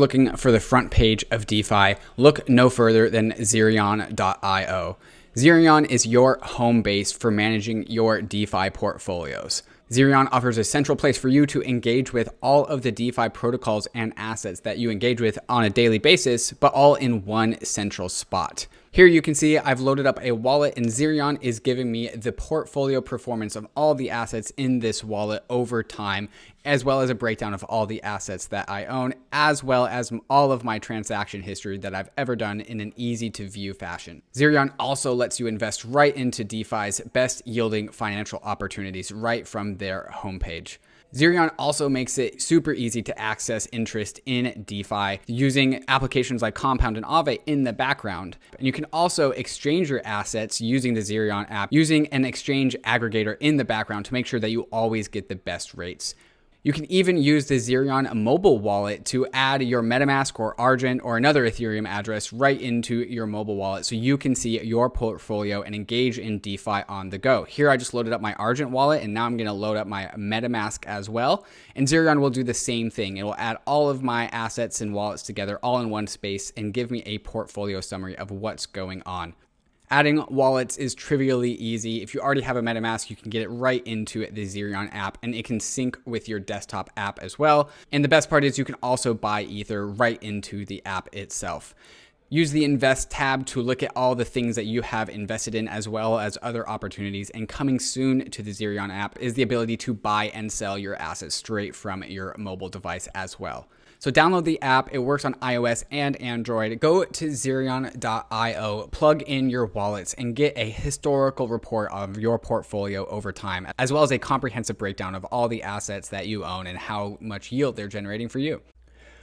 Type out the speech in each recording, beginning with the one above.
Looking for the front page of DeFi, look no further than Xerion.io. Xerion is your home base for managing your DeFi portfolios. Xerion offers a central place for you to engage with all of the DeFi protocols and assets that you engage with on a daily basis, but all in one central spot. Here you can see I've loaded up a wallet, and Xerion is giving me the portfolio performance of all the assets in this wallet over time, as well as a breakdown of all the assets that I own, as well as all of my transaction history that I've ever done in an easy to view fashion. Xerion also lets you invest right into DeFi's best yielding financial opportunities right from their homepage. Xerion also makes it super easy to access interest in DeFi using applications like Compound and Aave in the background. And you can also exchange your assets using the Xerion app using an exchange aggregator in the background to make sure that you always get the best rates. You can even use the Xerion mobile wallet to add your MetaMask or Argent or another Ethereum address right into your mobile wallet so you can see your portfolio and engage in DeFi on the go. Here I just loaded up my Argent wallet, and now I'm going to load up my MetaMask as well. And Xerion will do the same thing. It will add all of my assets and wallets together all in one space and give me a portfolio summary of what's going on. Adding wallets is trivially easy. If you already have a MetaMask, you can get it right into the Xerion app, and it can sync with your desktop app as well. And the best part is you can also buy Ether right into the app itself. Use the Invest tab to look at all the things that you have invested in, as well as other opportunities. And coming soon to the Xerion app is the ability to buy and sell your assets straight from your mobile device as well. So download the app. It works on iOS and Android. Go to Xerion.io, plug in your wallets, and get a historical report of your portfolio over time, as well as a comprehensive breakdown of all the assets that you own and how much yield they're generating for you.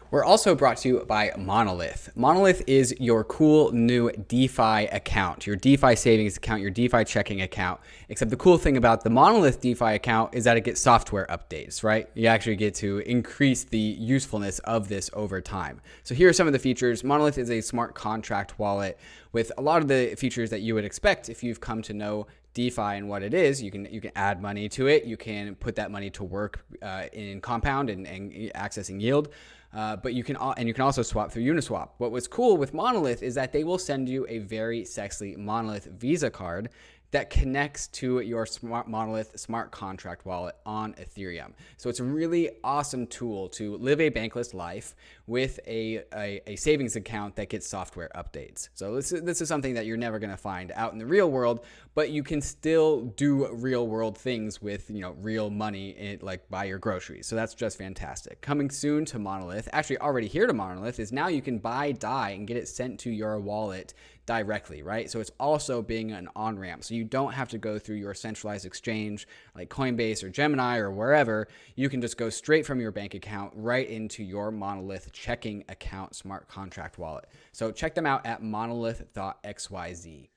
We're also brought to you by Monolith. Monolith is your cool new DeFi account, your DeFi savings account, your DeFi checking account. Except the cool thing about the Monolith DeFi account is that it gets software updates, right? You actually get to increase the usefulness of this over time. So here are some of the features. Monolith is a smart contract wallet with a lot of the features that you would expect if you've come to know DeFi and what it is. You can add money to it. You can put that money to work in Compound and accessing yield. But you can also swap through Uniswap. What was cool with Monolith is that they will send you a very sexy Monolith Visa card that connects to your Monolith smart contract wallet on Ethereum. So it's a really awesome tool to live a bankless life with a savings account that gets software updates. So this is something that you're never going to find out in the real world, but you can still do real world things with, real money, like buy your groceries. So that's just fantastic. Coming soon to Monolith, actually already here to Monolith, is now you can buy DAI and get it sent to your wallet directly, right? So it's also being an on-ramp. So you don't have to go through your centralized exchange like Coinbase or Gemini or wherever. You can just go straight from your bank account right into your Monolith checking account smart contract wallet. So check them out at monolith.xyz.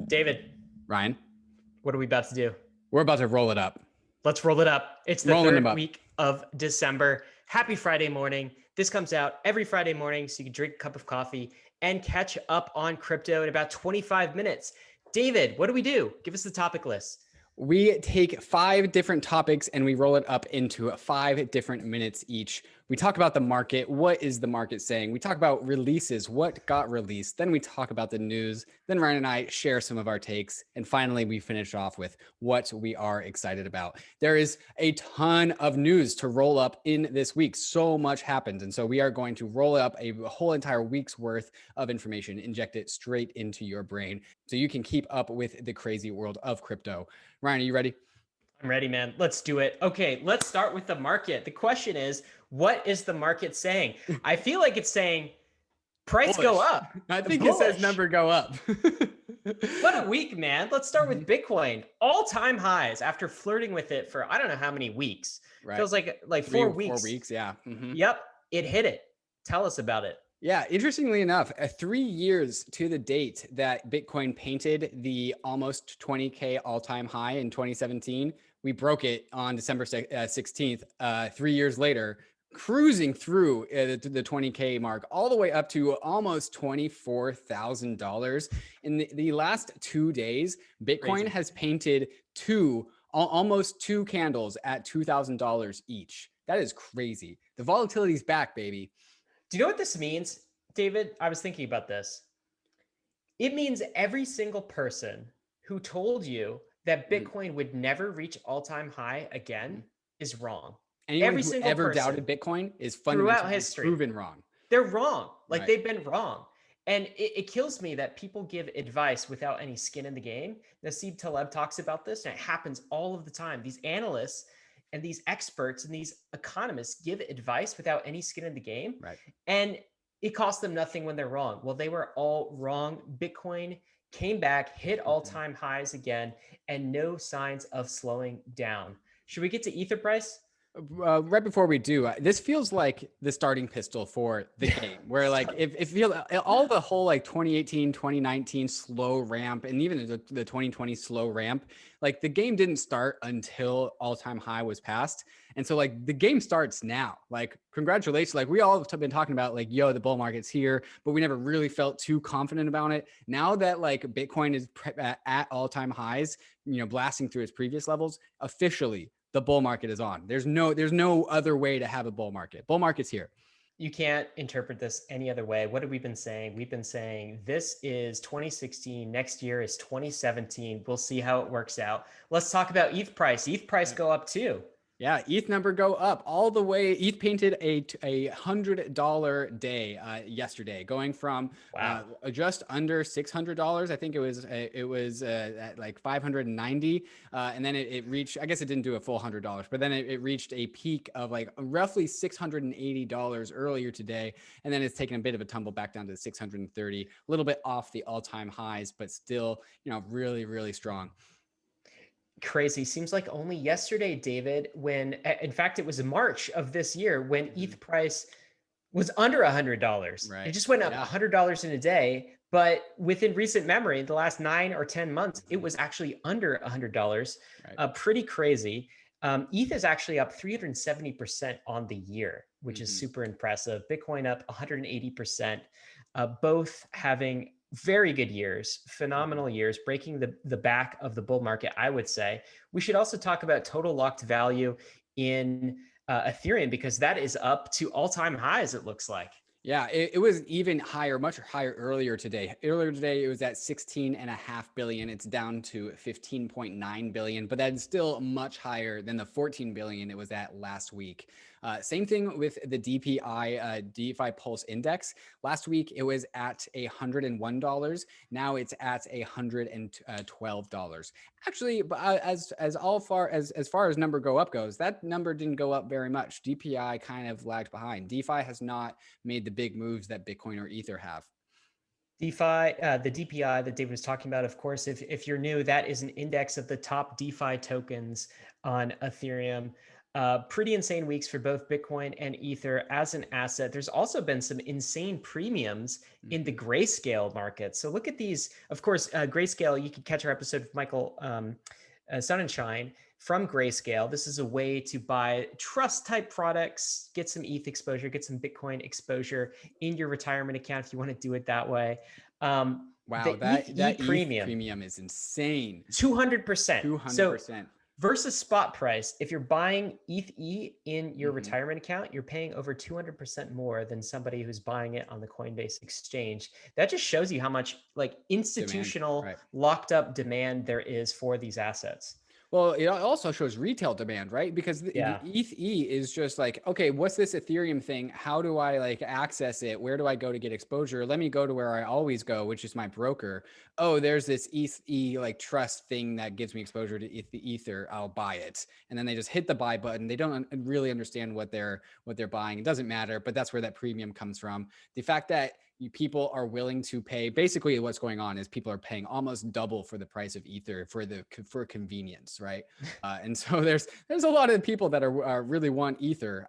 David. Ryan. What are we about to do? We're about to roll it up. Let's roll it up. It's the third week of December. Happy Friday morning. This comes out every Friday morning, so you can drink a cup of coffee and catch up on crypto in about 25 minutes. David, what do we do? Give us the topic list. We take 5 different topics and we roll it up into 5 different minutes each. We talk about the market. What is the market saying? We talk about releases. What got released? Then we talk about the news. Then Ryan and I share some of our takes. And finally, we finish off with what we are excited about. There is a ton of news to roll up in this week. So much happened. And so we are going to roll up a whole entire week's worth of information, inject it straight into your brain so you can keep up with the crazy world of crypto. Ryan, are you ready? I'm ready, man. Let's do it. Okay, let's start with the market. The question is, what is the market saying? I feel like it's saying price go up. I think it says number go up. What a week, man. Let's start with Bitcoin. All-time highs after flirting with it for I don't know how many weeks. Right. Feels like 4 weeks. 4 weeks, yeah. Mm-hmm. Yep, it hit it. Tell us about it. Yeah, interestingly enough, 3 years to the date that Bitcoin painted the almost 20K all-time high in 2017, we broke it on December 16th. 3 years later, cruising through the 20K mark, all the way up to almost $24,000. In the last 2 days, Bitcoin has painted almost two candles at $2,000 each. That is crazy. The volatility is back, baby. Do you know what this means, David? I was thinking about this. It means every single person who told you that Bitcoin would never reach all-time high again is wrong. Anyone Every who single ever person doubted Bitcoin is throughout fundamentally history, proven wrong. they're wrong. Like Right. they've been wrong. And it kills me that people give advice without any skin in the game. Nasib Taleb talks about this, and it happens all of the time. These analysts and these experts and these economists give advice without any skin in the game. Right. And it costs them nothing when they're wrong. Well, they were all wrong. Bitcoin came back, hit all-time highs again, and no signs of slowing down. Should we get to Ether price? Right before we do, this feels like the starting pistol for the game, where like if feels all the whole like 2018, 2019 slow ramp, and even the 2020 slow ramp, like the game didn't start until all-time high was passed. And so like the game starts now. Like congratulations, like we all have been talking about like, yo, the bull market's here, but we never really felt too confident about it. Now that like Bitcoin is at all-time highs, you know, blasting through its previous levels, officially the bull market is on. There's no other way to have a bull market. Bull market's here. You can't interpret this any other way. What have we been saying? We've been saying this is 2016. Next year is 2017. We'll see how it works out. Let's talk about ETH price. ETH price go up too. Yeah, ETH number go up all the way. ETH painted a $100 day yesterday, going from just under $600. I think it was at like 590, and then it reached. I guess it didn't do a full $100, but then it reached a peak of like roughly $680 earlier today, and then it's taken a bit of a tumble back down to 630, a little bit off the all-time highs, but still, you know, really, really strong. Crazy. Seems like only yesterday, David, when in fact it was March of this year when ETH price was under $100. Right. It just went up $100 in a day. But within recent memory, the last 9 or 10 months, it was actually under $100. Right. Pretty crazy. ETH is actually up 370% on the year, which is super impressive. Bitcoin up 180%, both having very good years, phenomenal years, breaking the back of the bull market, I would say. We should also talk about total locked value in Ethereum, because that is up to all-time highs, it looks like. Yeah, it was even higher, much higher earlier today. Earlier today, it was at 16.5 billion. It's down to 15.9 billion, but that's still much higher than the 14 billion it was at last week. Same thing with the DPI, DeFi Pulse Index. Last week, it was at $101. Now it's at $112. Actually, as far as number go up goes, that number didn't go up very much. DPI kind of lagged behind. DeFi has not made the big moves that Bitcoin or Ether have. DeFi, the DPI that David was talking about, of course, if you're new, that is an index of the top DeFi tokens on Ethereum. Pretty insane weeks for both Bitcoin and Ether as an asset. There's also been some insane premiums in the Grayscale market. So look at these. Of course, Grayscale, you can catch our episode with Michael Sonnenschein from Grayscale. This is a way to buy trust type products, get some ETH exposure, get some Bitcoin exposure in your retirement account if you want to do it that way. Wow, that ETH premium is insane. 200%. 200%. So versus spot price, if you're buying ETH in your retirement account, you're paying over 200% more than somebody who's buying it on the Coinbase exchange. That just shows you how much like institutional locked up demand there is for these assets. Well, it also shows retail demand, right? Because the ETH is just like, okay, what's this Ethereum thing? How do I like access it? Where do I go to get exposure? Let me go to where I always go, which is my broker. Oh, there's this ETH like trust thing that gives me exposure to the Ether. I'll buy it. And then they just hit the buy button. They don't really understand what they're buying. It doesn't matter, but that's where that premium comes from. The fact that people are willing to pay, basically what's going on is people are paying almost double for the price of Ether for convenience, right? And so there's a lot of people that are really want Ether,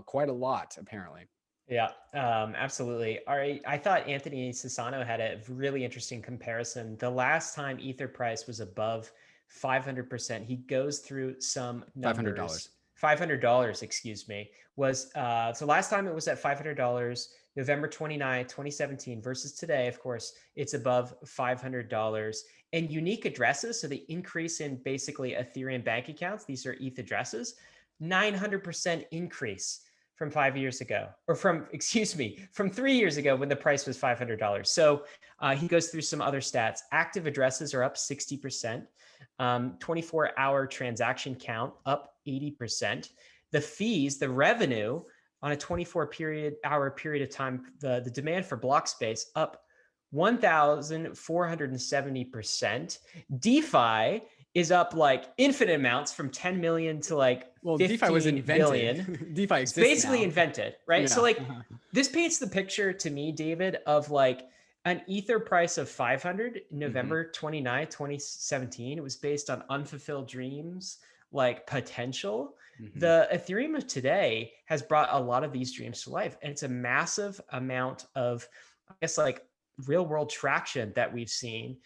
quite a lot apparently. Yeah, absolutely. All right, I thought Anthony Sassano had a really interesting comparison. The last time Ether price was above 500%, he goes through some numbers. $500, excuse me, was so last time it was at $500, November 29, 2017 versus today, of course, it's above $500. And unique addresses, so the increase in basically Ethereum bank accounts, these are ETH addresses, 900% increase from 5 years ago, or from, excuse me, from 3 years ago when the price was $500. So he goes through some other stats. Active addresses are up 60%. 24-hour transaction count up 80%. The fees, the revenue on a 24-hour period of time, the demand for block space up 1,470%. DeFi is up like infinite amounts from 10 million to like 15 DeFi was invented. billion. DeFi exists basically now. Invented, right? Yeah. So like this paints the picture to me, David, of like an Ether price of 500 November 29, 2017. It was based on unfulfilled dreams, like potential. The Ethereum of today has brought a lot of these dreams to life. And it's a massive amount of, I guess, like real world traction that we've seen,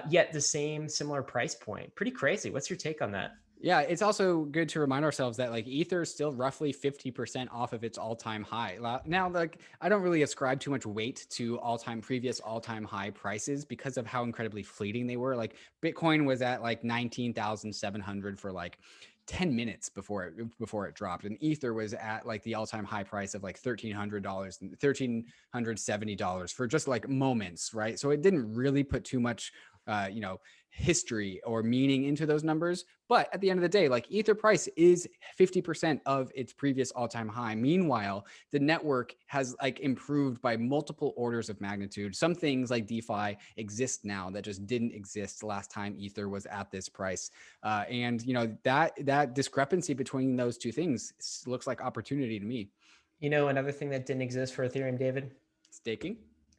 yet the same similar price point. Pretty crazy. What's your take on that? Yeah, it's also good to remind ourselves that like Ether is still roughly 50% off of its all-time high. Now, like I don't really ascribe too much weight to previous all-time high prices because of how incredibly fleeting they were. Like Bitcoin was at like 19,700 for like 10 minutes before it dropped, and Ether was at like the all-time high price of like $1,300 and $1,370 for just like moments, right? So it didn't really put too much history or meaning into those numbers. But at the end of the day, like Ether price is 50% of its previous all-time high. Meanwhile, the network has like improved by multiple orders of magnitude. Some things like DeFi exist now that just didn't exist last time Ether was at this price. And that discrepancy between those two things looks like opportunity to me. Another thing that didn't exist for Ethereum, David?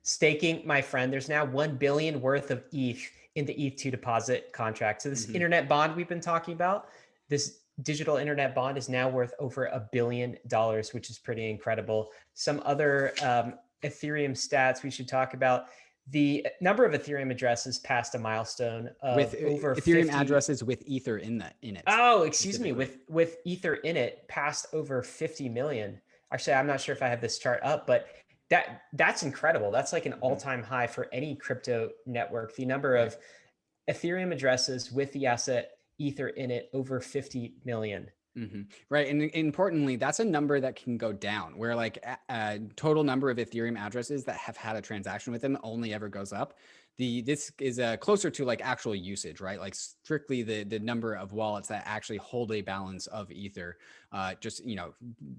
Staking, my friend. There's now 1 billion worth of ETH in the ETH2 deposit contract. So this internet bond we've been talking about, this digital internet bond is now worth over $1 billion, which is pretty incredible. Some other Ethereum stats we should talk about. The number of Ethereum addresses passed a milestone of with over Ethereum 50 addresses with Ether in it. Oh, excuse me. With Ether in it, passed over 50 million. Actually, I'm not sure if I have this chart up, but that's incredible. That's like an all-time high for any crypto network. The number of Ethereum addresses with the asset Ether in it over 50 million. Right. And importantly, that's a number that can go down, where like total number of Ethereum addresses that have had a transaction with them only ever goes up. This is closer to like actual usage, right? Like strictly the number of wallets that actually hold a balance of Ether, just,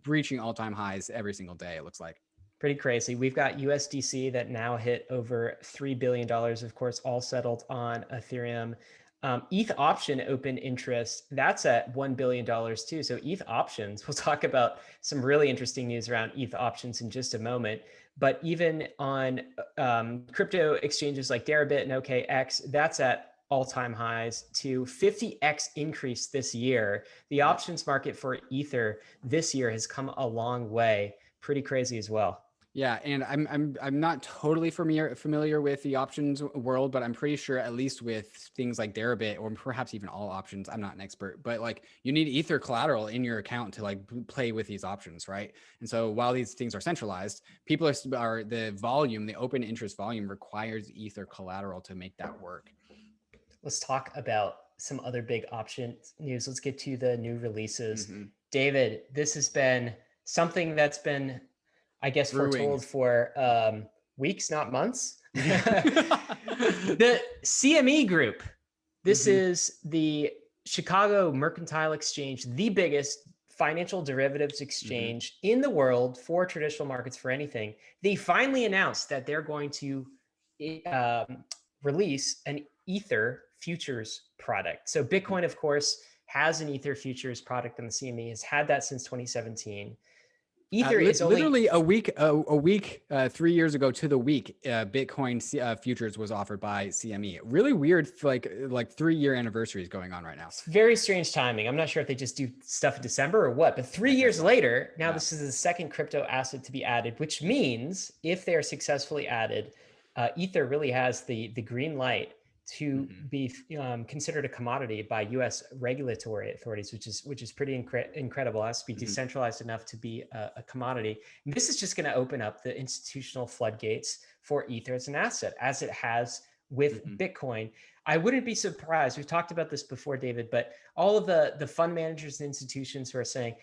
breaching all-time highs every single day, it looks like. Pretty crazy. We've got USDC that now hit over $3 billion, of course, all settled on Ethereum. ETH option open interest, that's at $1 billion too. So ETH options, we'll talk about some really interesting news around ETH options in just a moment. But even on crypto exchanges like Deribit and OKX, that's at all-time highs to 50x increase this year. The options market for Ether this year has come a long way. Pretty crazy as well. Yeah, and I'm not totally familiar with the options world, but I'm pretty sure at least with things like Deribit or perhaps even all options, I'm not an expert, but like you need Ether collateral in your account to like play with these options, right? And so while these things are centralized, people are the open interest volume requires Ether collateral to make that work. Let's talk about some other big option news. Let's get to the new releases. David, this has been something that's been, I guess, foretold for weeks, not months. The CME Group. This is the Chicago Mercantile Exchange, the biggest financial derivatives exchange in the world for traditional markets for anything. They finally announced that they're going to release an Ether futures product. So Bitcoin, of course, has an Ether futures product in the CME, has had that since 2017. Ether is literally a week, 3 years ago to the week, Bitcoin futures was offered by CME. Really weird, like 3-year anniversary is going on right now. It's very strange timing. I'm not sure if they just do stuff in December or what, but 3 years later, now this is the second crypto asset to be added, which means if they are successfully added, Ether really has the green light to be considered a commodity by U.S. regulatory authorities, which is pretty incredible. It has to be decentralized enough to be a commodity. And this is just going to open up the institutional floodgates for Ether as an asset, as it has with Bitcoin. I wouldn't be surprised. We've talked about this before, David, but all of the fund managers and institutions who are saying,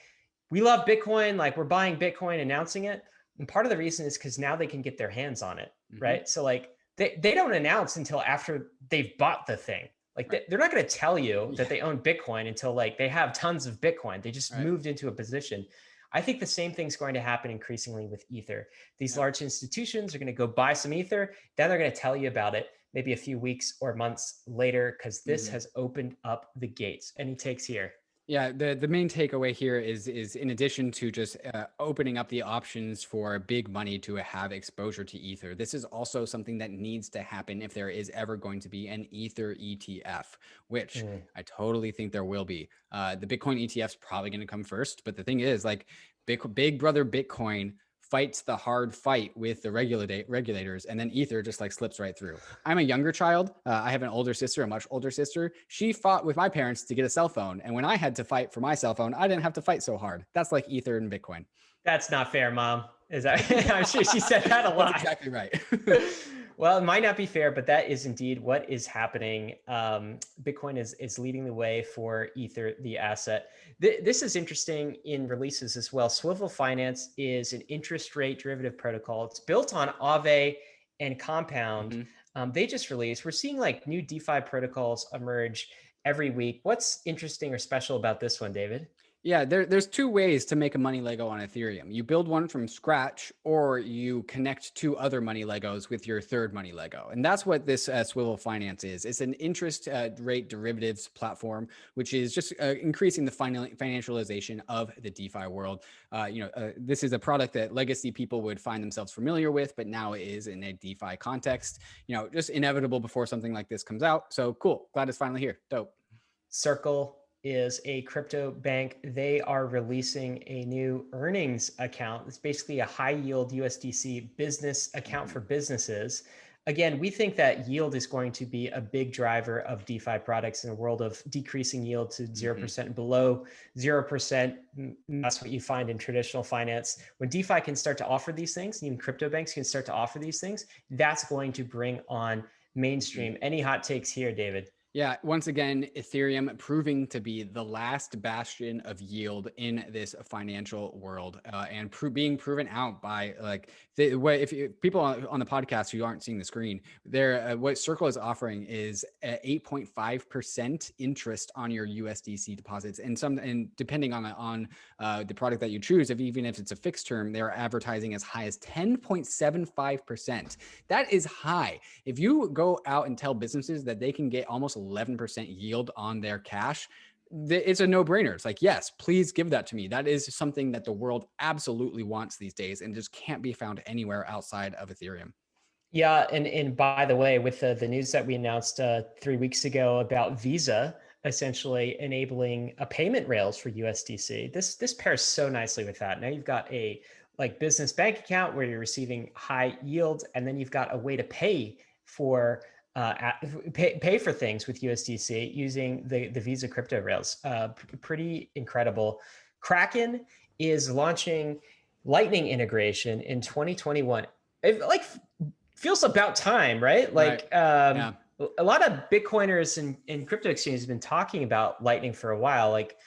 we love Bitcoin, like we're buying Bitcoin, announcing it. And part of the reason is because now they can get their hands on it, right? So like they don't announce until after they've bought the thing. Like they're not going to tell you that they own Bitcoin until like they have tons of Bitcoin. They just moved into a position. I think the same thing's going to happen increasingly with Ether. These large institutions are going to go buy some Ether. Then they're going to tell you about it maybe a few weeks or months later, because this has opened up the gates. Any takes here? Yeah, the main takeaway here is in addition to just opening up the options for big money to have exposure to Ether, this is also something that needs to happen if there is ever going to be an Ether ETF, which I totally think there will be. The Bitcoin ETF is probably going to come first, but the thing is, like, big brother Bitcoin fights the hard fight with the regulators, and then Ether just like slips right through. I'm a younger child. I have an older sister, a much older sister. She fought with my parents to get a cell phone, and when I had to fight for my cell phone, I didn't have to fight so hard. That's like Ether and Bitcoin. That's not fair, Mom. Is that? I'm sure she said that a lot. That's exactly right. Well, it might not be fair, but that is indeed what is happening. Bitcoin is leading the way for Ether, the asset. This is interesting in releases as well. Swivel Finance is an interest rate derivative protocol. It's built on Aave and Compound. They just released. We're seeing like new DeFi protocols emerge every week. What's interesting or special about this one, David? Yeah, there's two ways to make a money Lego on Ethereum. You build one from scratch, or you connect two other money Legos with your third money Lego. And that's what this Swivel Finance is. It's an interest rate derivatives platform, which is just increasing the financialization of the DeFi world. This is a product that legacy people would find themselves familiar with, but now it is in a DeFi context. Just inevitable before something like this comes out. So cool. Glad it's finally here. Dope. Circle is a crypto bank. They are releasing a new earnings account. It's basically a high yield USDC business account for businesses. Again, we think that yield is going to be a big driver of DeFi products in a world of decreasing yield to 0% and below 0%. That's what you find in traditional finance. When DeFi can start to offer these things, even crypto banks can start to offer these things, that's going to bring on mainstream. Any hot takes here, David? Yeah, once again, Ethereum proving to be the last bastion of yield in this financial world, and being proven out by like if people on the podcast who aren't seeing the screen, what Circle is offering is 8.5% interest on your USDC deposits, and depending on the product that you choose, even if it's a fixed term, they're advertising as high as 10.75%. That is high. If you go out and tell businesses that they can get almost 11% yield on their cash, it's a no-brainer. It's like, yes, please give that to me. That is something that the world absolutely wants these days and just can't be found anywhere outside of Ethereum. Yeah, and by the way, with the news that we announced 3 weeks ago about Visa essentially enabling a payment rails for USDC, this pairs so nicely with that. Now you've got a like business bank account where you're receiving high yields, and then you've got a way to pay for pay for things with USDC using the Visa crypto rails. Pretty incredible. Kraken is launching Lightning integration in 2021. It like feels about time, right? Like yeah. A lot of Bitcoiners and crypto exchanges have been talking about Lightning for a while. Like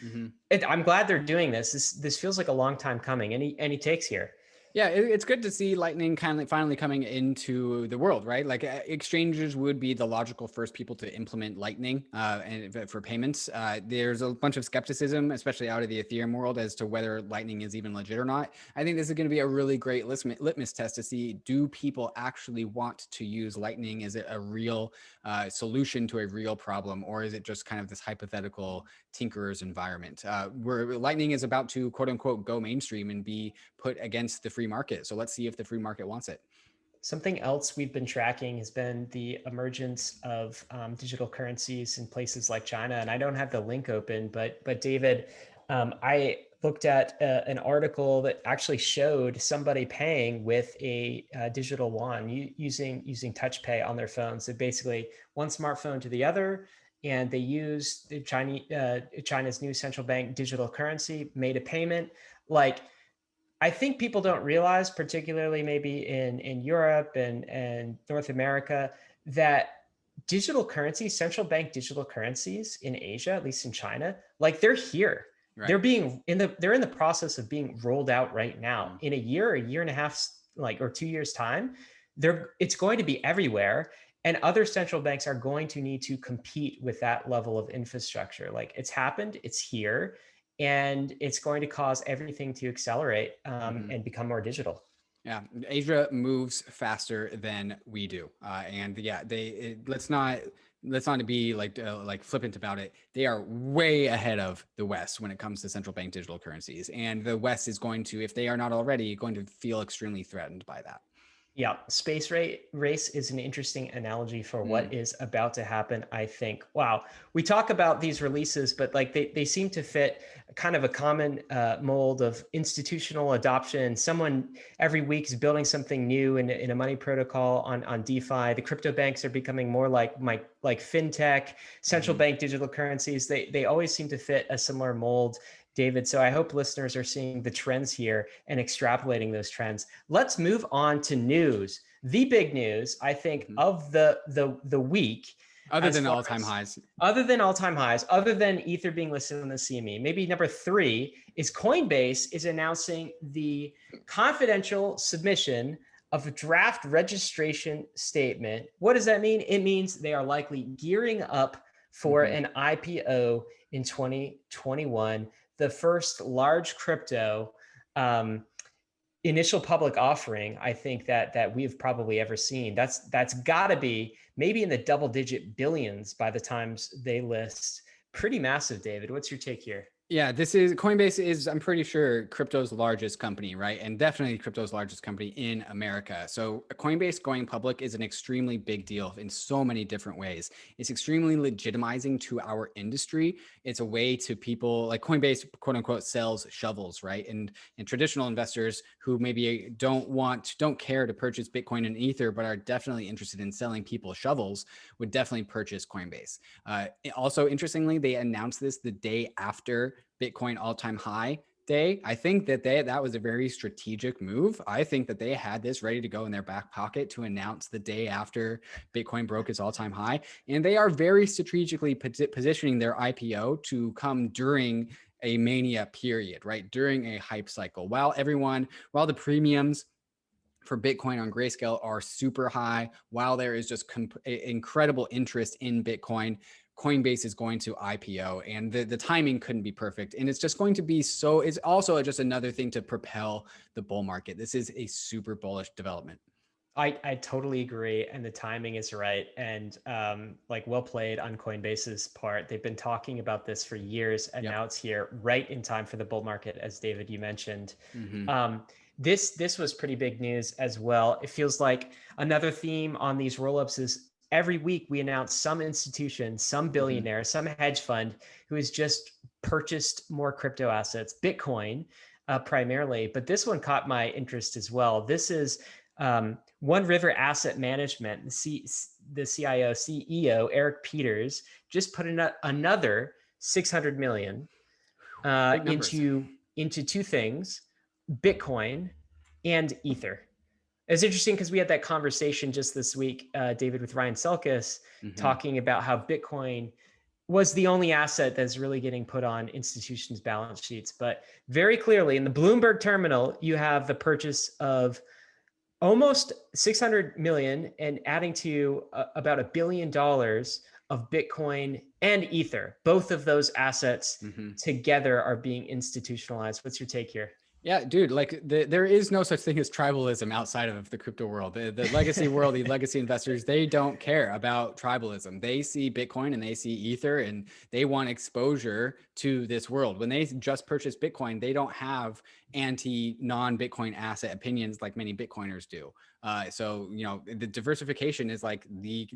I'm glad they're doing this. This feels like a long time coming. Any takes here? Yeah, it's good to see Lightning kind of finally coming into the world, right? Like exchanges would be the logical first people to implement Lightning and for payments. There's a bunch of skepticism, especially out of the Ethereum world, as to whether Lightning is even legit or not. I think this is going to be a really great litmus test to see, do people actually want to use Lightning? Is it a real solution to a real problem, or is it just kind of this hypothetical tinkerer's environment where Lightning is about to quote unquote go mainstream and be put against the free market? So let's see if the free market wants it. Something else we've been tracking has been the emergence of digital currencies in places like China. And I don't have the link open, but David, I looked at an article that actually showed somebody paying with a digital yuan using touch pay on their phones. So basically one smartphone to the other, and they used the China's new central bank digital currency, made a payment. Like, I think people don't realize, particularly maybe in Europe and North America, that digital currencies, central bank digital currencies in Asia, at least in China, like they're here. they're in the process of being rolled out right now. In a year and a half, like, or 2 years time, it's going to be everywhere. And other central banks are going to need to compete with that level of infrastructure. Like, it's happened, it's here, and it's going to cause everything to accelerate and become more digital. Yeah, Asia moves faster than we do, and yeah, let's not be like flippant about it. They are way ahead of the West when it comes to central bank digital currencies, and the West is going to, if they are not already, going to feel extremely threatened by that. Yeah, space race is an interesting analogy for what is about to happen, I think. Wow. We talk about these releases, but like they seem to fit kind of a common mold of institutional adoption. Someone every week is building something new in a money protocol on DeFi. The crypto banks are becoming more like fintech, central bank digital currencies. They always seem to fit a similar mold, David. So I hope listeners are seeing the trends here and extrapolating those trends. Let's move on to news. The big news, I think, of the week, other than all-time highs, other than Ether being listed on the CME, maybe number 3 is Coinbase is announcing the confidential submission of a draft registration statement. What does that mean? It means they are likely gearing up for an IPO in 2021. The first large crypto initial public offering, I think that we've probably ever seen. That's got to be maybe in the double-digit billions by the times they list. Pretty massive, David. What's your take here? Yeah, Coinbase is, I'm pretty sure, crypto's largest company, right? And definitely crypto's largest company in America. So Coinbase going public is an extremely big deal in so many different ways. It's extremely legitimizing to our industry. It's a way to people like Coinbase, quote unquote, sells shovels, right? And traditional investors who maybe don't care to purchase Bitcoin and Ether, but are definitely interested in selling people shovels, would definitely purchase Coinbase. Also, interestingly, they announced this the day after Bitcoin all-time high day. I think that was a very strategic move. I think that they had this ready to go in their back pocket to announce the day after Bitcoin broke its all-time high. And they are very strategically positioning their IPO to come during a mania period, right? During a hype cycle. While the premiums for Bitcoin on Grayscale are super high, while there is just incredible interest in Bitcoin, Coinbase is going to IPO, and the timing couldn't be perfect. And it's just going to be it's also just another thing to propel the bull market. This is a super bullish development. I totally agree. And the timing is right. And like, well played on Coinbase's part. They've been talking about this for years, and now it's here right in time for the bull market, as David, you mentioned. This was pretty big news as well. It feels like another theme on these rollups is every week we announce some institution, some billionaire, some hedge fund who has just purchased more crypto assets, Bitcoin primarily. But this one caught my interest as well. This is One River Asset Management. The CIO, CEO, Eric Peters, just put in another 600 million into two things, Bitcoin and Ether. It's interesting because we had that conversation just this week, David, with Ryan Selkis, talking about how Bitcoin was the only asset that's really getting put on institutions' balance sheets. But very clearly, in the Bloomberg terminal, you have the purchase of almost 600 million and adding to about $1 billion of Bitcoin and Ether. Both of those assets together are being institutionalized. What's your take here? Yeah, dude, like there is no such thing as tribalism outside of the crypto world. The legacy world, the legacy investors, they don't care about tribalism. They see Bitcoin and they see Ether and they want exposure to this world. When they just purchase Bitcoin, they don't have non-Bitcoin asset opinions like many Bitcoiners do. So, the diversification is like the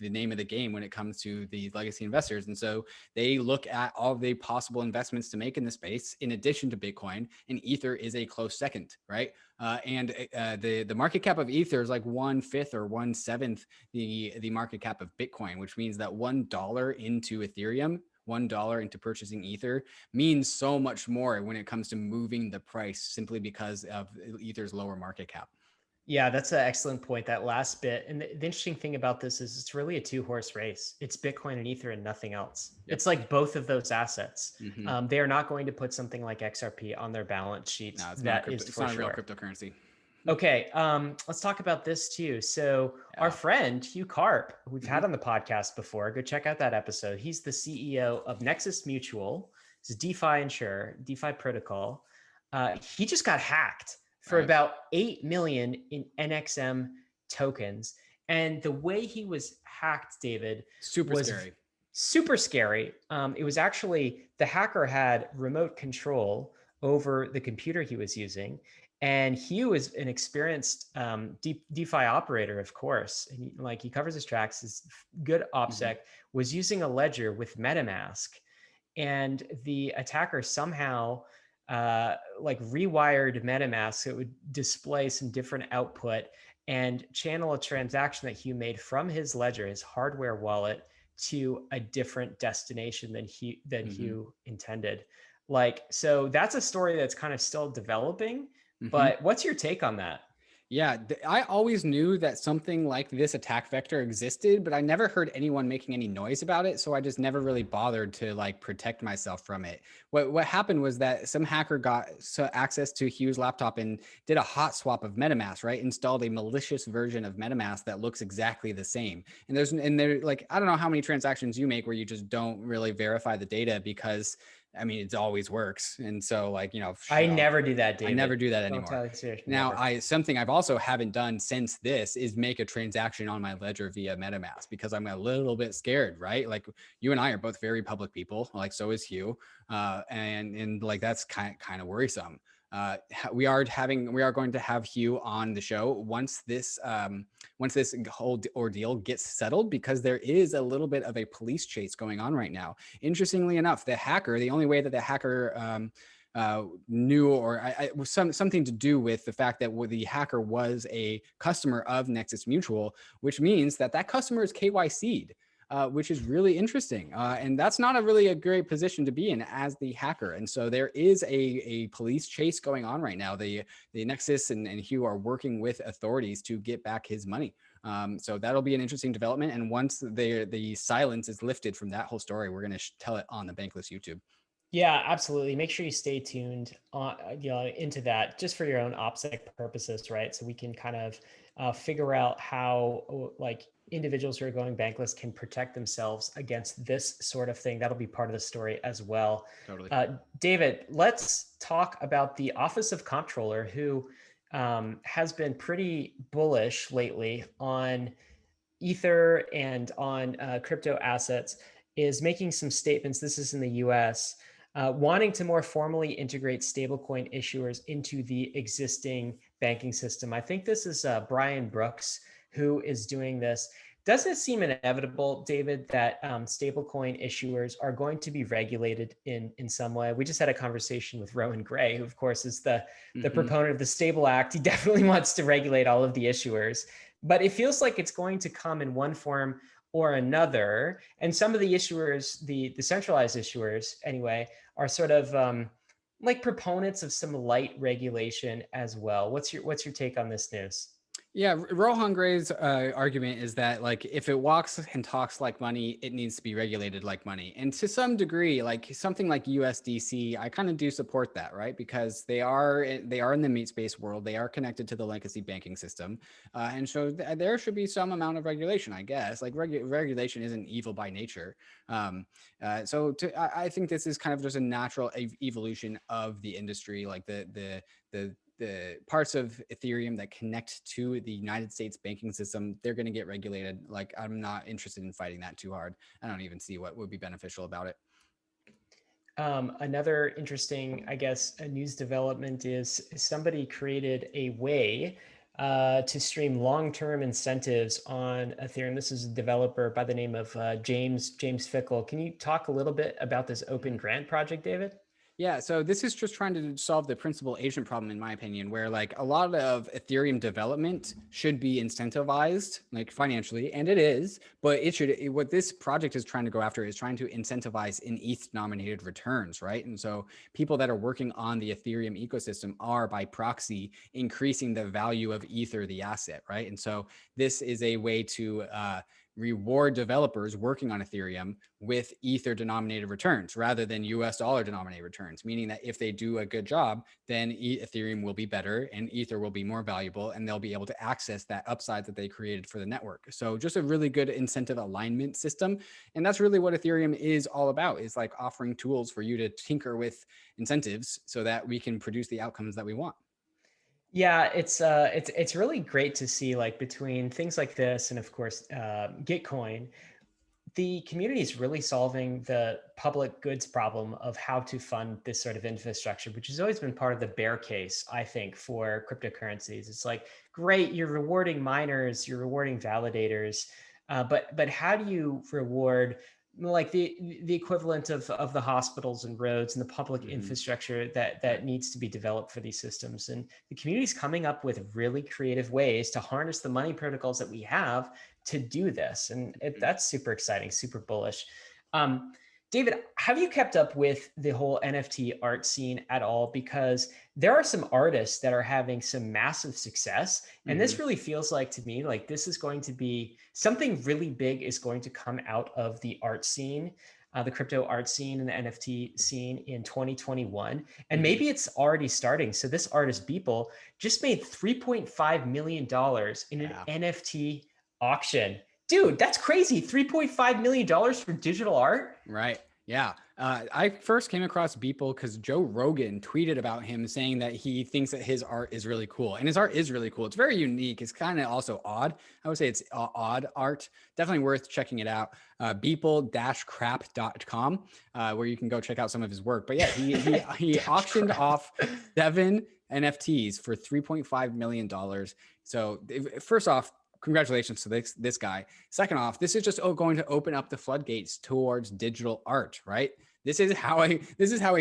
name of the game when it comes to the legacy investors. And so they look at all the possible investments to make in the space in addition to Bitcoin, and Ether is a close second, right? And the market cap of Ether is like 1/5 or 1/7 the market cap of Bitcoin, which means that $1 into Ethereum, $1 into purchasing Ether means so much more when it comes to moving the price simply because of Ether's lower market cap. Yeah, that's an excellent point. That last bit. And the interesting thing about this is it's really a two-horse race. It's Bitcoin and Ether and nothing else. Yep. It's like both of those assets. Mm-hmm. They are not going to put something like XRP on their balance sheets. No, it's not a That crypto. is It's for not a real sure. cryptocurrency. Okay, let's talk about this too. So our Yeah. friend Hugh Karp, who we've Mm-hmm. had on the podcast before, go check out that episode. He's the CEO of Nexus Mutual. It's a DeFi insurer, DeFi protocol. He just got hacked for Right. about 8 million in NXM tokens. And the way he was hacked, David, Super was scary. super scary. It was actually the hacker had remote control over the computer he was using. And Hugh is an experienced DeFi operator, of course. And he covers his tracks. His good OPSEC was using a ledger with MetaMask, and the attacker somehow rewired MetaMask so it would display some different output and channel a transaction that Hugh made from his ledger, his hardware wallet, to a different destination than Hugh intended. So that's a story that's kind of still developing. But what's your take on that? Yeah, I always knew that something like this attack vector existed, but I never heard anyone making any noise about it. So I just never really bothered to like protect myself from it. What happened was that some hacker got access to Hugh's laptop and did a hot swap of MetaMask, right? Installed a malicious version of MetaMask that looks exactly the same. And there like, I don't know how many transactions you make where you just don't really verify the data because I mean, it always works. And so like, I never do that, David. I never do that Don't anymore. tell you serious. Now, Never. something I've also haven't done since this is make a transaction on my ledger via MetaMask because I'm a little bit scared, right? Like you and I are both very public people, like so is Hugh, and like that's kind of worrisome. We are going to have Hugh on the show once this whole ordeal gets settled because there is a little bit of a police chase going on right now. Interestingly enough, the only way that the hacker knew or was something to do with the fact that the hacker was a customer of Nexus Mutual, which means that customer is KYC'd. Which is really interesting. And that's not a great position to be in as the hacker. And so there is a police chase going on right now. The Nexus and Hugh are working with authorities to get back his money. So that'll be an interesting development. And once the silence is lifted from that whole story, we're going to tell it on the Bankless YouTube. Yeah, absolutely. Make sure you stay tuned into that just for your own OPSEC purposes, right? So we can kind of figure out how individuals who are going bankless can protect themselves against this sort of thing. That'll be part of the story as well. Totally. David, let's talk about the Office of Comptroller, who has been pretty bullish lately on Ether and on crypto assets, is making some statements. This is in the US, wanting to more formally integrate stablecoin issuers into the existing banking system. I think this is Brian Brooks who is doing this. Does it seem inevitable, David, that stablecoin issuers are going to be regulated in some way? We just had a conversation with Rowan Gray, who, of course, is the proponent of the Stable Act. He definitely wants to regulate all of the issuers, but it feels like it's going to come in one form or another. And some of the issuers, the centralized issuers anyway, are sort of like proponents of some light regulation as well. What's your take on this news? Yeah, Rohan Gray's argument is that like if it walks and talks like money, it needs to be regulated like money. And to some degree, like something like USDC, I kind of do support that, right? Because they are in the meat space world, they are connected to the legacy banking system, and so there should be some amount of regulation, I guess. Like regulation isn't evil by nature. I think this is kind of just a natural evolution of the industry, like the parts of Ethereum that connect to the United States banking system, they're going to get regulated. Like I'm not interested in fighting that too hard. I don't even see what would be beneficial about it. Another interesting, I guess, a news development is somebody created a way to stream long-term incentives on Ethereum. This is a developer by the name of James Fickle. Can you talk a little bit about this open grant project, David? Yeah, so this is just trying to solve the principal agent problem, in my opinion, where like a lot of Ethereum development should be incentivized, like financially, and it is, but what this project is trying to go after is trying to incentivize in ETH denominated returns, right? And so people that are working on the Ethereum ecosystem are by proxy increasing the value of Ether, the asset, right? And so this is a way to reward developers working on Ethereum with Ether denominated returns rather than US dollar denominated returns, meaning that if they do a good job, then Ethereum will be better and Ether will be more valuable and they'll be able to access that upside that they created for the network. So just a really good incentive alignment system. And that's really what Ethereum is all about, is like offering tools for you to tinker with incentives so that we can produce the outcomes that we want. Yeah, it's really great to see, like, between things like this and of course Gitcoin, the community is really solving the public goods problem of how to fund this sort of infrastructure, which has always been part of the bear case, I think, for cryptocurrencies. It's like, great, you're rewarding miners, you're rewarding validators, but how do you reward like the equivalent of the hospitals and roads and the public infrastructure that needs to be developed for these systems? And the community is coming up with really creative ways to harness the money protocols that we have to do this. And that's super exciting, super bullish. David, have you kept up with the whole NFT art scene at all? Because there are some artists that are having some massive success. And this really feels like, to me, like this is going to be something really big is going to come out of the art scene, the crypto art scene and the NFT scene in 2021. And maybe it's already starting. So this artist, Beeple, just made $3.5 million in an NFT auction. Dude, that's crazy. $3.5 million for digital art. Right. Yeah. I first came across Beeple because Joe Rogan tweeted about him saying that he thinks that his art is really cool. And his art is really cool. It's very unique. It's kind of also odd. I would say it's odd art. Definitely worth checking it out. Beeple-crap.com, where you can go check out some of his work. But yeah, he auctioned off 7 NFTs for $3.5 million. So first off, congratulations to this guy. Second off, this is just going to open up the floodgates towards digital art, right? This is how a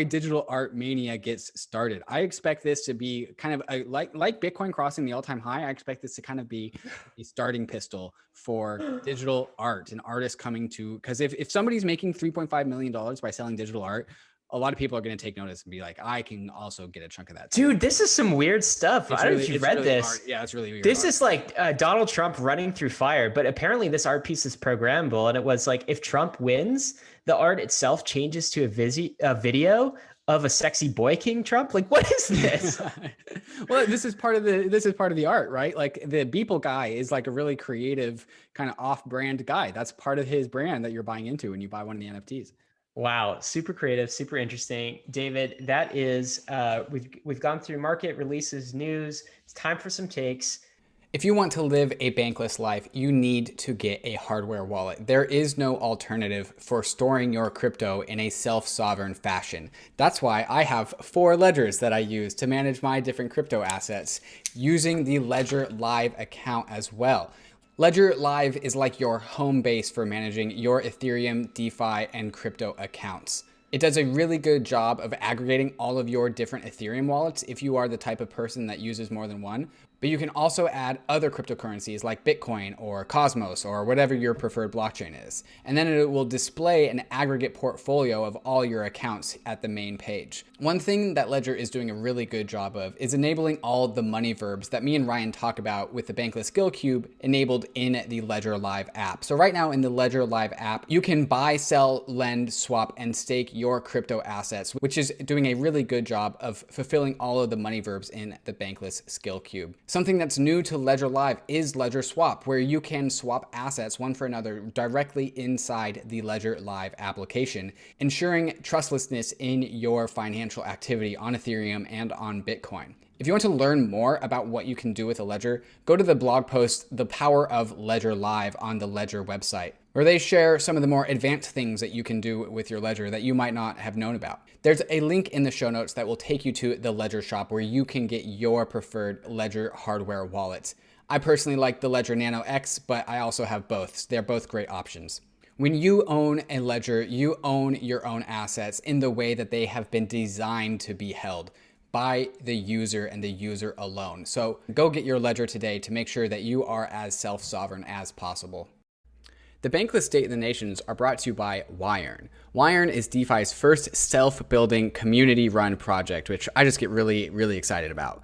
digital art mania gets started. I expect this to be kind of like Bitcoin crossing the all-time high. I expect this to kind of be a starting pistol for digital art and artists coming to, because if somebody's making $3.5 million by selling digital art, a lot of people are going to take notice and be like, I can also get a chunk of that too. Dude, this is some weird stuff. I don't know if you read this. Hard. Yeah, it's really weird. This is like Donald Trump running through fire, but apparently this art piece is programmable. And it was like, if Trump wins, the art itself changes to a video of a sexy boy King Trump. Like, what is this? Well, this is part of the art, right? Like the Beeple guy is like a really creative kind of off-brand guy. That's part of his brand that you're buying into when you buy one of the NFTs. Wow, super creative, super interesting. David, that is, we've gone through market releases, news. It's time for some takes. If you want to live a bankless life, you need to get a hardware wallet. There is no alternative for storing your crypto in a self-sovereign fashion. That's why I have 4 ledgers that I use to manage my different crypto assets using the Ledger Live account as well. Ledger Live is like your home base for managing your Ethereum, DeFi, and crypto accounts. It does a really good job of aggregating all of your different Ethereum wallets if you are the type of person that uses more than one. But you can also add other cryptocurrencies like Bitcoin or Cosmos or whatever your preferred blockchain is. And then it will display an aggregate portfolio of all your accounts at the main page. One thing that Ledger is doing a really good job of is enabling all the money verbs that me and Ryan talk about with the Bankless Skill Cube enabled in the Ledger Live app. So right now in the Ledger Live app, you can buy, sell, lend, swap, and stake your crypto assets, which is doing a really good job of fulfilling all of the money verbs in the Bankless Skill Cube. Something that's new to Ledger Live is Ledger Swap, where you can swap assets one for another directly inside the Ledger Live application, ensuring trustlessness in your financial activity on Ethereum and on Bitcoin. If you want to learn more about what you can do with a ledger, go to the blog post, The Power of Ledger Live, on the Ledger website, where they share some of the more advanced things that you can do with your ledger that you might not have known about. There's a link in the show notes that will take you to the Ledger shop where you can get your preferred Ledger hardware wallet. I personally like the Ledger Nano X, but I also have both. They're both great options. When you own a ledger, you own your own assets in the way that they have been designed to be held by the user and the user alone. So go get your ledger today to make sure that you are as self-sovereign as possible. The Bankless State of the Nations are brought to you by YEARN. YEARN is DeFi's first self-building community-run project, which I just get really, really excited about.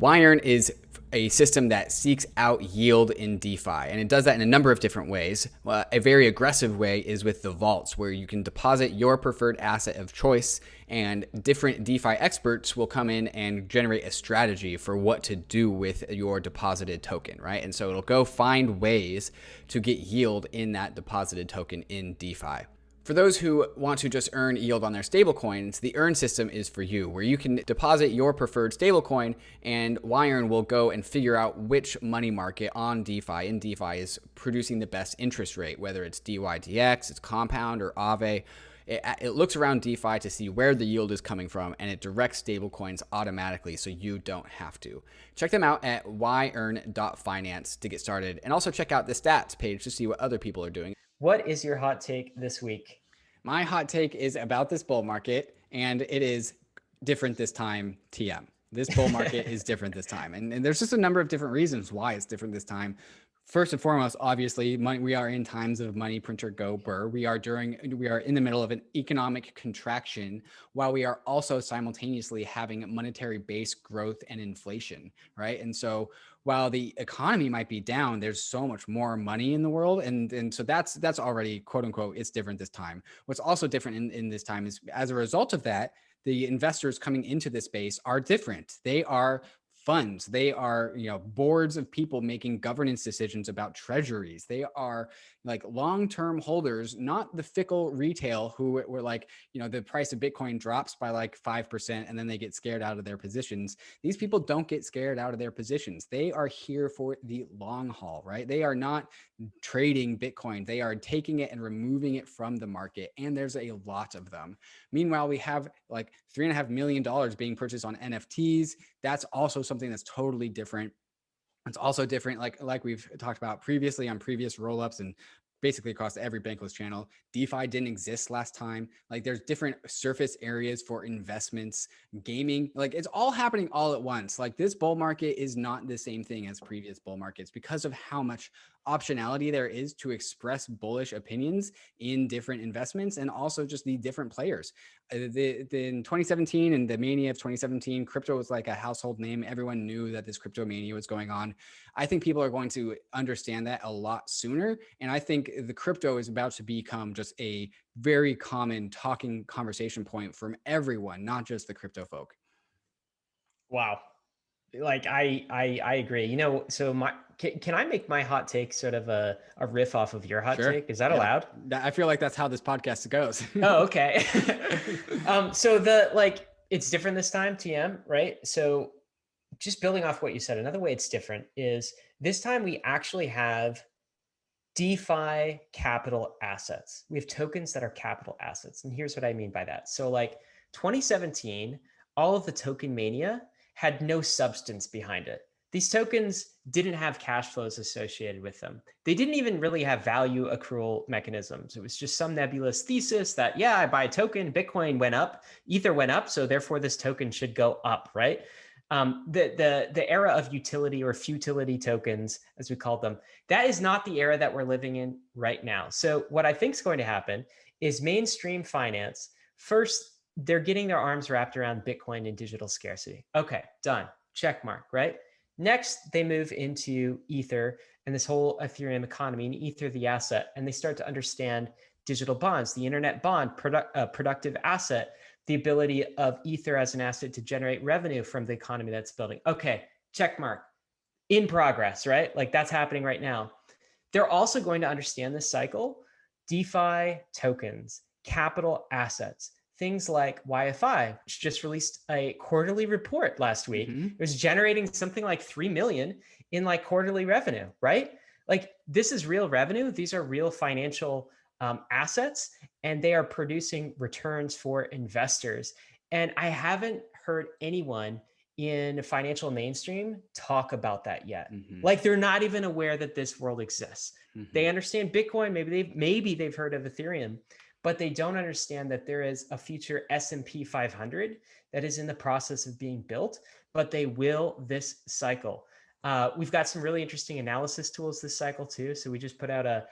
YEARN is a system that seeks out yield in DeFi, and it does that in a number of different ways. A very aggressive way is with the vaults, where you can deposit your preferred asset of choice, and different DeFi experts will come in and generate a strategy for what to do with your deposited token, right? And so it'll go find ways to get yield in that deposited token in DeFi. For those who want to just earn yield on their stablecoins, the EARN system is for you, where you can deposit your preferred stablecoin and YEARN will go and figure out which money market on DeFi in DeFi is producing the best interest rate, whether it's DYDX, it's Compound, or Aave. It looks around DeFi to see where the yield is coming from, and it directs stablecoins automatically so you don't have to. Check them out at yearn.finance to get started, and also check out the stats page to see what other people are doing. What is your hot take this week? My hot take is about this bull market, and it is different this time, TM. This bull market is different this time. And there's just a number of different reasons why it's different this time. First and foremost, obviously, we are in times of money printer go burr. We are in the middle of an economic contraction, while we are also simultaneously having monetary base growth and inflation, right? And so while the economy might be down, there's so much more money in the world. And so that's already, quote unquote, it's different this time. What's also different in this time is, as a result of that, the investors coming into this space are different. They are funds. They are, boards of people making governance decisions about treasuries. They are like long-term holders, not the fickle retail who were like, the price of Bitcoin drops by like 5% and then they get scared out of their positions. These people don't get scared out of their positions. They are here for the long haul, right? They are not trading Bitcoin. They are taking it and removing it from the market. And there's a lot of them. Meanwhile, we have like $3.5 million being purchased on NFTs. That's also something that's totally different. It's also different, like we've talked about previously on previous rollups and basically across every Bankless channel. DeFi didn't exist last time. Like, there's different surface areas for investments, gaming, like it's all happening all at once. Like, this bull market is not the same thing as previous bull markets because of how much optionality there is to express bullish opinions in different investments, and also just the different players. In 2017 and the mania of 2017, crypto was like a household name. Everyone knew that this crypto mania was going on. I think people are going to understand that a lot sooner. And I think the crypto is about to become just a very common talking conversation point from everyone, not just the crypto folk. Wow. Like I agree. So can I make my hot take sort of a riff off of your hot take? Is that allowed? I feel like that's how this podcast goes. Oh, okay. So it's different this time, TM, right? So just building off what you said, another way it's different is this time we actually have DeFi capital assets. We have tokens that are capital assets. And here's what I mean by that. So 2017, all of the token mania had no substance behind it. These tokens didn't have cash flows associated with them. They didn't even really have value accrual mechanisms. It was just some nebulous thesis that, yeah, I buy a token, Bitcoin went up, Ether went up, so therefore this token should go up, right? The era of utility or futility tokens, as we call them, that is not the era that we're living in right now. So what I think is going to happen is mainstream finance, first, they're getting their arms wrapped around Bitcoin and digital scarcity. Okay, done. Check mark, right? Next, they move into Ether and this whole Ethereum economy, and Ether the asset, and they start to understand digital bonds, the internet bond, productive asset, the ability of Ether as an asset to generate revenue from the economy that's building. Okay, check mark. In progress, right? Like, that's happening right now. They're also going to understand this cycle, DeFi tokens, capital assets, things like YFI, which just released a quarterly report last week. It was generating something like 3 million in quarterly revenue, right? Like, this is real revenue. These are real financial assets, and they are producing returns for investors. And I haven't heard anyone in financial mainstream talk about that yet. Mm-hmm. Like they're not even aware that this world exists. Mm-hmm. They understand Bitcoin, maybe they've heard of Ethereum, but they don't understand that there is a future S&P 500 that is in the process of being built, but they will this cycle. We've got some really interesting analysis tools this cycle too. So we just put out a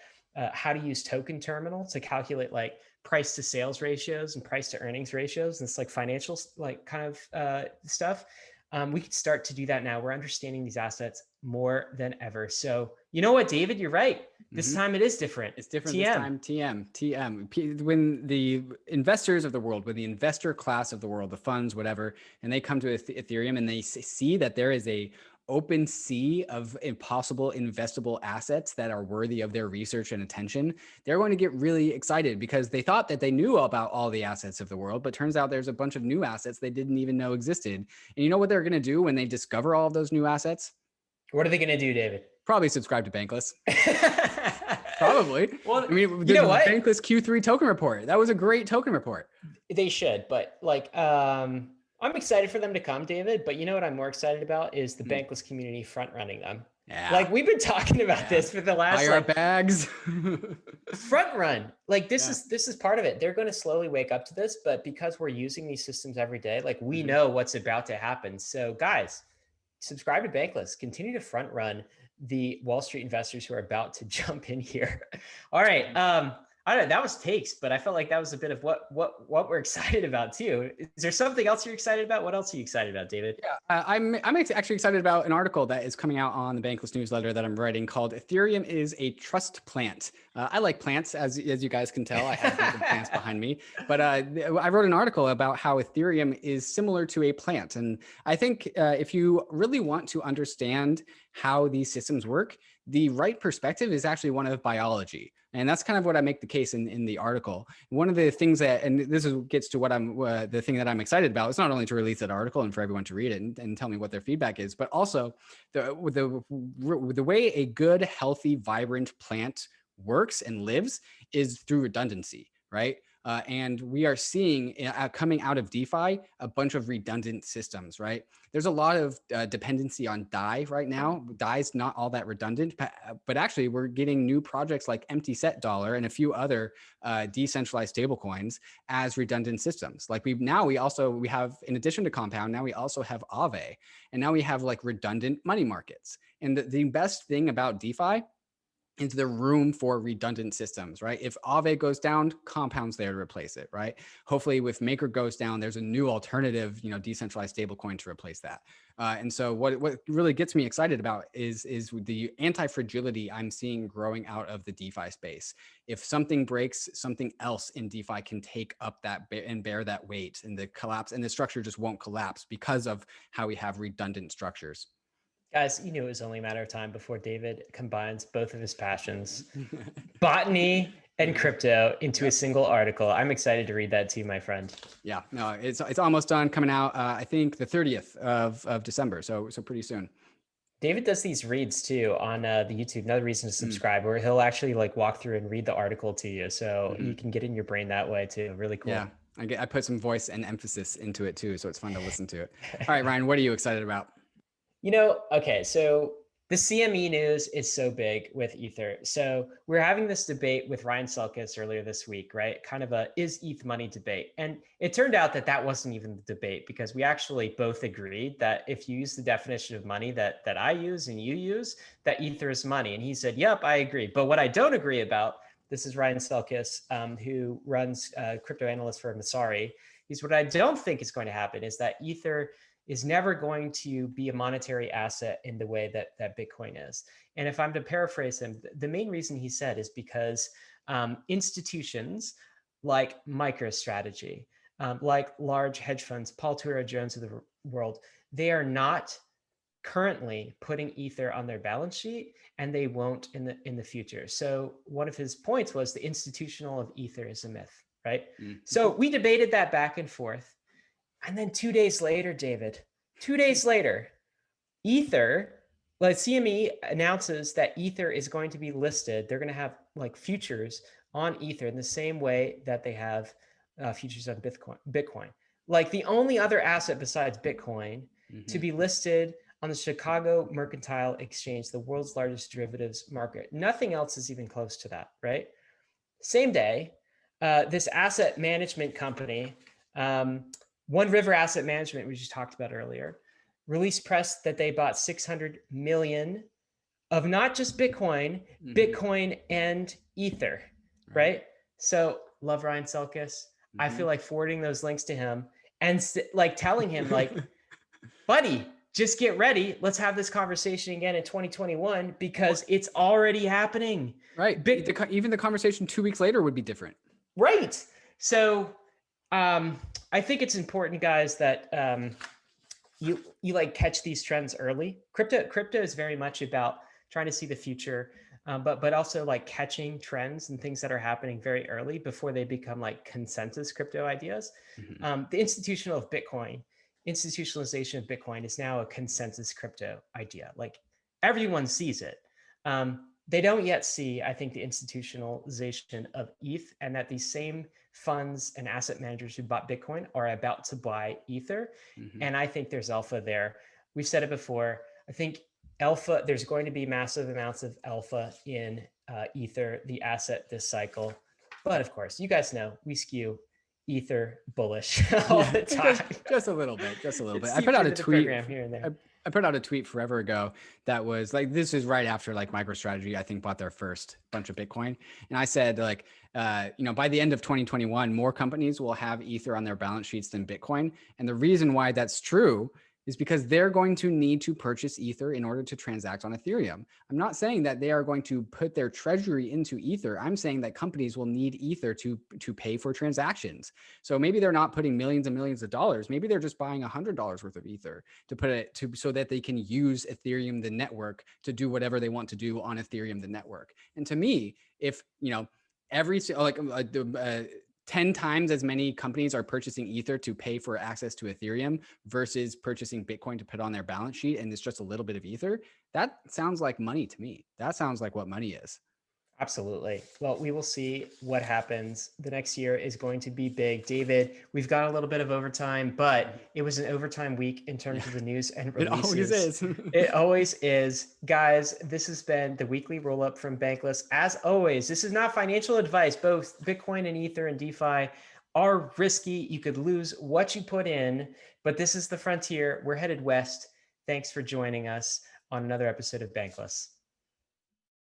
how to use token terminal to calculate like price to sales ratios and price to earnings ratios. And it's like financial like kind of stuff. We can start to do that now. We're understanding these assets more than ever. So you know what, David, you're right. This time it is different. It's different this time. When the investors of the world, when the investor class of the world, the funds, whatever, and they come to Ethereum and they see that there is a open sea of impossible investable assets that are worthy of their research and attention, they're going to get really excited because they thought that they knew about all the assets of the world, but turns out there's a bunch of new assets they didn't even know existed. And you know what they're going to do when they discover all of those new assets? What are they going to do, David? Probably subscribe to Bankless. Probably. Well, I mean, you know what? Bankless Q3 token report. That was a great token report. They should, but like, I'm excited for them to come, David. But you know what I'm more excited about is the Bankless community front running them. Yeah. Like we've been talking about this for the last like bags. front run. Like this is part of it. They're going to slowly wake up to this, but because we're using these systems every day, like we know what's about to happen. So guys, subscribe to Bankless. Continue to front run the Wall Street investors who are about to jump in here. All right. I don't know, that was takes, but I felt like that was a bit of what we're excited about too. Is there something else you're excited about? What else are you excited about, David? Yeah, I'm actually excited about an article that is coming out on the Bankless newsletter that I'm writing called "Ethereum is a Trust Plant." I like plants, as you guys can tell. I have plants behind me, but I wrote an article about how Ethereum is similar to a plant, and I think if you really want to understand how these systems work, the right perspective is actually one of biology. And that's kind of what I make the case in the article. One of the things that, and this gets to what I'm, the thing that I'm excited about, it's not only to release that article and for everyone to read it and tell me what their feedback is, but also the way a good, healthy, vibrant plant works and lives is through redundancy, right? And we are seeing coming out of DeFi, a bunch of redundant systems, right? There's a lot of dependency on DAI right now. DAI's not all that redundant, but actually we're getting new projects like Empty Set Dollar and a few other decentralized stablecoins as redundant systems. Like we have, in addition to Compound, now we also have Aave, and now we have like redundant money markets. And the best thing about DeFi into the room for redundant systems, right? If Aave goes down, Compound's there to replace it, right? Hopefully, if Maker goes down, there's a new alternative, decentralized stablecoin to replace that. And so, what really gets me excited about is the anti-fragility I'm seeing growing out of the DeFi space. If something breaks, something else in DeFi can take up that and bear that weight, and the collapse and the structure just won't collapse because of how we have redundant structures. Guys, you knew it was only a matter of time before David combines both of his passions, botany and crypto, into a single article. I'm excited to read that too, my friend. Yeah, no, it's almost done, coming out, I think the 30th of December. So pretty soon. David does these reads too on the YouTube. Another reason to subscribe, where he'll actually like walk through and read the article to you. So you can get in your brain that way too. Really cool. Yeah, I put some voice and emphasis into it too. So it's fun to listen to it. All right, Ryan, what are you excited about? Okay, so the CME news is so big with Ether. So we're having this debate with Ryan Selkis earlier this week, right? Kind of a is ETH money debate. And it turned out that wasn't even the debate, because we actually both agreed that if you use the definition of money that I use and you use, that Ether is money. And he said, yep, I agree. But what I don't agree about, this is Ryan Selkis, who runs crypto analyst for Masari. What I don't think is going to happen is that Ether is never going to be a monetary asset in the way that Bitcoin is. And if I'm to paraphrase him, the main reason he said is because institutions like MicroStrategy, like large hedge funds, Paul Tudor Jones of the world, they are not currently putting Ether on their balance sheet, and they won't in the future. So one of his points was the institutional of Ether is a myth, right? Mm-hmm. So we debated that back and forth. And then 2 days later, David, 2 days later, Ether, like CME announces that Ether is going to be listed. They're going to have like futures on Ether in the same way that they have futures on Bitcoin. Like the only other asset besides Bitcoin to be listed on the Chicago Mercantile Exchange, the world's largest derivatives market. Nothing else is even close to that, right? Same day, this asset management company, One River Asset Management, we just talked about earlier, released press that they bought 600 million of not just Bitcoin, Bitcoin and Ether, right? So love Ryan Selkis. I feel like forwarding those links to him and like telling him like, buddy, just get ready. Let's have this conversation again in 2021 because it's already happening. Right. Even the conversation 2 weeks later would be different. Right. So I think it's important, guys, that you like catch these trends early. Crypto is very much about trying to see the future, but also like catching trends and things that are happening very early before they become like consensus crypto ideas. The institutionalization of Bitcoin is now a consensus crypto idea. Like everyone sees it. They don't yet see, I think, the institutionalization of ETH, and that these same funds and asset managers who bought Bitcoin are about to buy Ether. And I think there's alpha there. We've said it before. I think alpha, there's going to be massive amounts of alpha in Ether, the asset this cycle. But of course, you guys know we skew Ether bullish all the time. Just a little bit. I put out a tweet here and there. I put out a tweet forever ago that was like, this is right after like MicroStrategy, I think, bought their first bunch of Bitcoin. And I said like, by the end of 2021, more companies will have Ether on their balance sheets than Bitcoin. And the reason why that's true is because they're going to need to purchase Ether in order to transact on Ethereum. I'm not saying that they are going to put their treasury into Ether. I'm saying that companies will need Ether to pay for transactions. So maybe they're not putting millions and millions of dollars. Maybe they're just buying $100 worth of Ether to put it to so that they can use Ethereum, the network, to do whatever they want to do on Ethereum, the network. And to me, if, every 10 times as many companies are purchasing Ether to pay for access to Ethereum versus purchasing Bitcoin to put on their balance sheet, and it's just a little bit of Ether, that sounds like money to me. That sounds like what money is. Absolutely. Well, we will see what happens. The next year is going to be big. David, we've got a little bit of overtime, but it was an overtime week in terms of the news and releases. It always is. It always is. Guys, this has been the weekly roll-up from Bankless. As always, this is not financial advice. Both Bitcoin and Ether and DeFi are risky. You could lose what you put in, but this is the frontier. We're headed west. Thanks for joining us on another episode of Bankless.